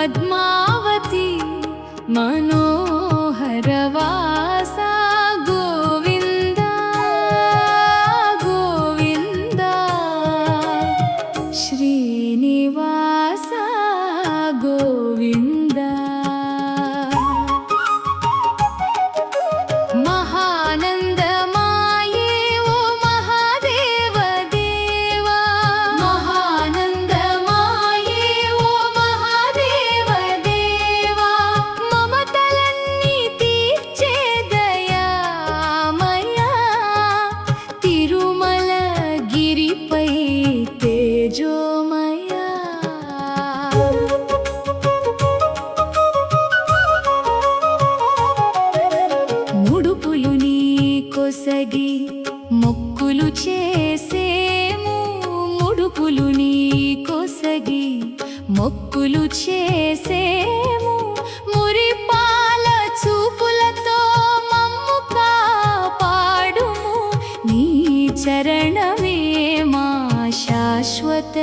పద్మావతి మనోహరవాస గోవింద గోవింద శ్రీనివాస గోవింద కొసగి మొక్కులు చేసేము ముడుపులు నీ కొసగి మొక్కులు చేసేము మురిపాల చూపులతో మమ్ము కాపాడుము నీ చరణమే మా శాశ్వత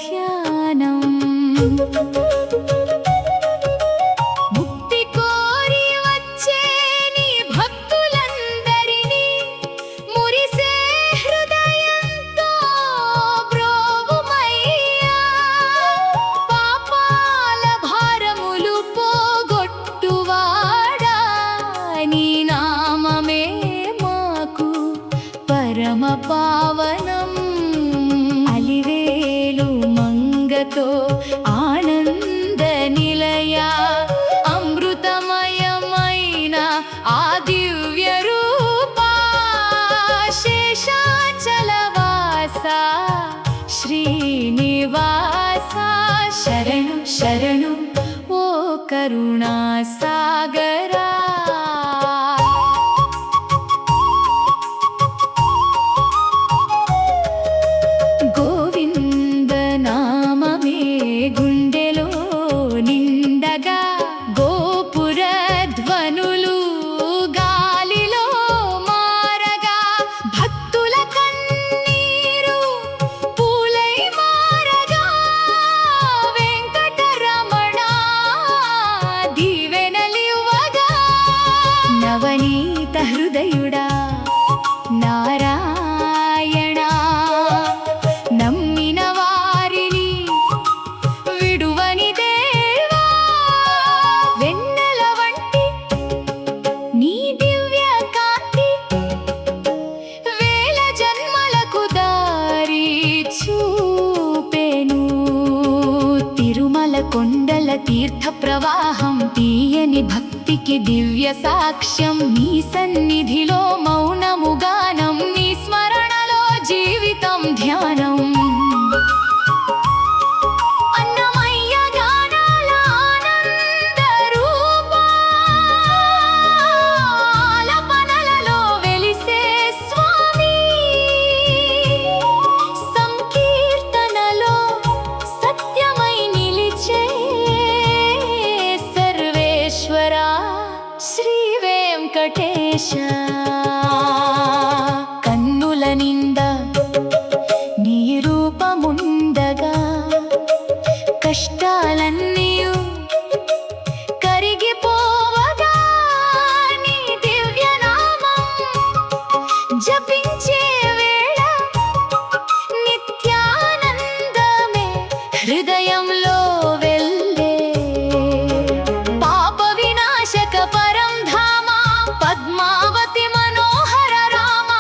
ధ్యానం పరమ పావనం అలివేలు మంగతో ఆనంద నిలయ అమృతమయమైన ఆ దివ్య రూపా శేషాచలవాస శ్రీనివాస శరణు శరణు ఓ కరుణా సాగరా నవనీత హృదయుడా నారాయణ నమ్మిన వారిని విడువని దేవా వెన్నెల వంటి నీ దివ్య కాంతి వేల జన్మలకు దారి చూపెను తిరుమల కొండల తీర్థ ప్రవాహం తీయని భక్తికి దివ్య సాక్ష్యం నీ సన్నిధిలో మౌనము గానం నీ స్మరణలో జీవితం ధ్యానం అన్నమయ్య గానాల ఆనంద రూపా ఆలపనలలో వెలిసే స్వామి సంకీర్తనలో సత్యమై నిలిచే సర్వేశ్వరా శ్రీ వెంకటేశ కన్నుల నింద నీ రూపముండగా కష్టాలన్నీయు కరిగిపోవగా నీ దివ్య నామం జపించే వేళ నిత్యానందమే హృదయంలో వెళ్ళే పాప వినాశక పరం ధామ పద్మావతి మనోహర రామ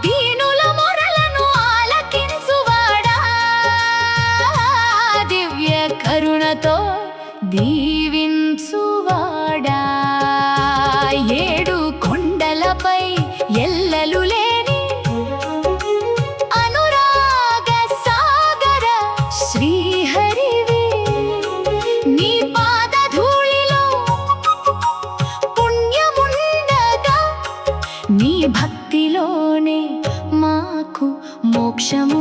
దీనుల మొరలను ఆలకించువాడా దివ్య కరుణతో దీవించువాడా ఏడు కొండలపై ఎల్లలు లేని అనురాగ సాగర శ్రీహరివి నీ పాద ధూళిలో పుణ్యముండగా నీ భక్తిలోనే మాకు మోక్షము